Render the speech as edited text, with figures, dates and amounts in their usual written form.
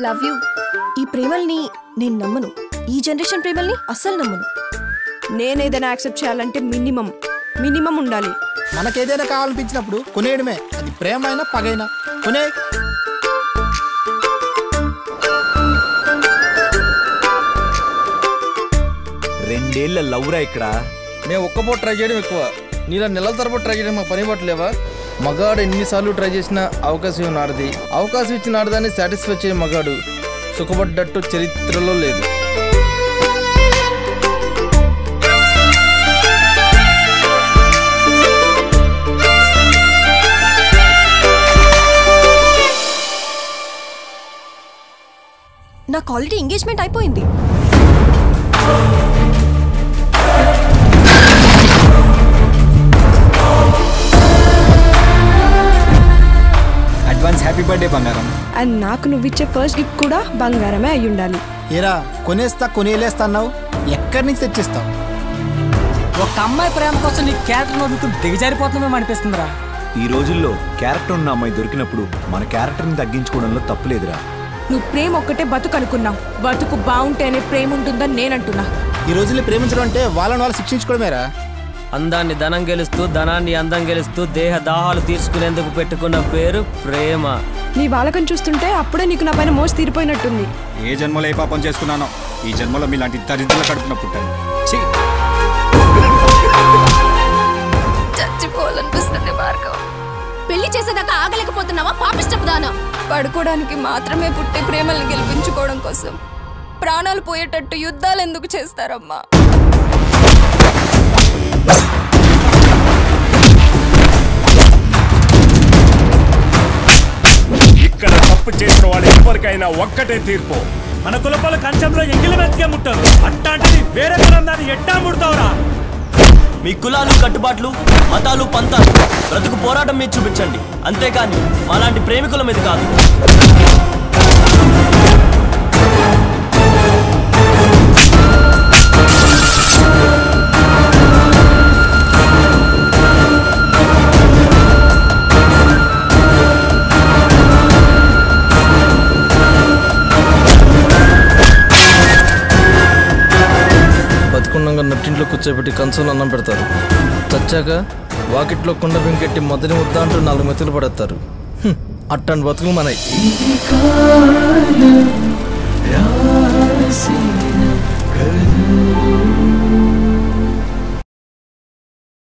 Love you. ఈ ప్రేమల్ని నేను నమ్మను. ఈ జనరేషన్ ప్రేమల్ని అస్సలు నమ్మను. నేనేదైనా యాక్సెప్ట్ చేయాలంటే మినిమం ఉండాలి. మనకేదైనా కావాలనిపించినప్పుడు కొనేయడమే. అది ప్రేమ అయినా పగైనా కొనే. రెండేళ్ల లవ్రా ఇక్కడ. మేము ఒక్కపోటు ట్రై చేయడం ఎక్కువ, నీలా నెలల తరబడి ట్రై చేయడం మాకు పని పట్టలేవా? మగాడు ఎన్నిసార్లు ట్రై చేసినా అవకాశం నాడది. అవకాశం ఇచ్చిన ఆడదాన్ని సాటిస్ఫై చేయని మగాడు సుఖపడ్డట్టు చరిత్రలో లేదు. నాకు ఆల్రెడీ ఎంగేజ్మెంట్ అయిపోయింది. అడ్వాన్స్ హ్యాపీ బర్త్డే బంగారం. అండ్ నాకు నువ్విచ్చే ఫస్ట్ గిఫ్ట్ కూడా బంగారమే అయి ఉండాలి. ఏరా కొనేస్తా కొనేలేస్తా అన్నావు, ఎక్కడి నుంచి తెచ్చిస్తావు? ఒక అమ్మాయి ప్రేమ కోసం నీ క్యారెక్టర్ నవ్వుకు దిగజారిపోతున్నామేమో అనిపిస్తుందిరా. ఈ రోజుల్లో క్యారెక్టర్ ఉన్న అమ్మాయి దొరికినప్పుడు మన క్యారెక్టర్ని తగ్గించుకోవడంలో తప్పులేదురా. నువ్వు ప్రేమ ఒక్కటే బతుకు అనుకున్నావు. బతుకు బాగుంటేనే ప్రేమ ఉంటుందని నేనంటున్నా. ఈ రోజుల్లో ప్రేమించడం అంటే వాళ్ళని వాళ్ళు శిక్షించుకోవడమేరా. అందాన్ని ధనం గెలుస్తూ, ధనాన్ని అందం గెలుస్తూ దేహ దాహాలు తీర్చుకునేందుకు పెట్టుకున్న పేరు ప్రేమ. నీ బాలకం చూస్తుంటే అప్పుడే నీకు నా పైన మోసి తీరిపోయినట్టుంది. ఏ జన్మలో ఏ పాపం చేసుకున్నానో ఈ జన్మలో మీలాంటి దరిద్రుల కడుపున పుట్టాను. చచ్చిపోవాలనిపిస్తుంది భార్గవ. పెళ్లి చేసేదాకా ఆగలేకపోతున్నావా పాపిష్టపుదానా? పడుకోవడానికి మాత్రమే పుట్టే ప్రేమల్ని గెలిపించుకోవడం కోసం ప్రాణాలు పోయేటట్టు యుద్ధాలు ఎందుకు చేస్తారమ్మా? ఇక్కడ తప్పు చేసిన వాళ్ళు ఎవరికైనా ఒక్కటే తీర్పు. మన కులపాల కంచంలో ఎంగిలి మెతికే ముట్టారు, అట్లాంటిది వేరే కులందాన్ని ఎట్టా ముడతావురా? మీ కులాలు, కట్టుబాట్లు, మతాలు, పంతాలు బ్రతుకు పోరాటం మీద చూపించండి, అంతేకాని మాలాంటి ప్రేమికుల మీద కాదు. బతుకున్నాక నట్టింట్లో కూర్చోబెట్టి కంచంలో అన్నం పెడతారు. చచ్చాక వాకిట్లో కుండ బింకెట్టి మొదటి ముద్ద అంటూ 4 మెతులు పడేస్తారు. అట్టండి బతుకులు మనయి.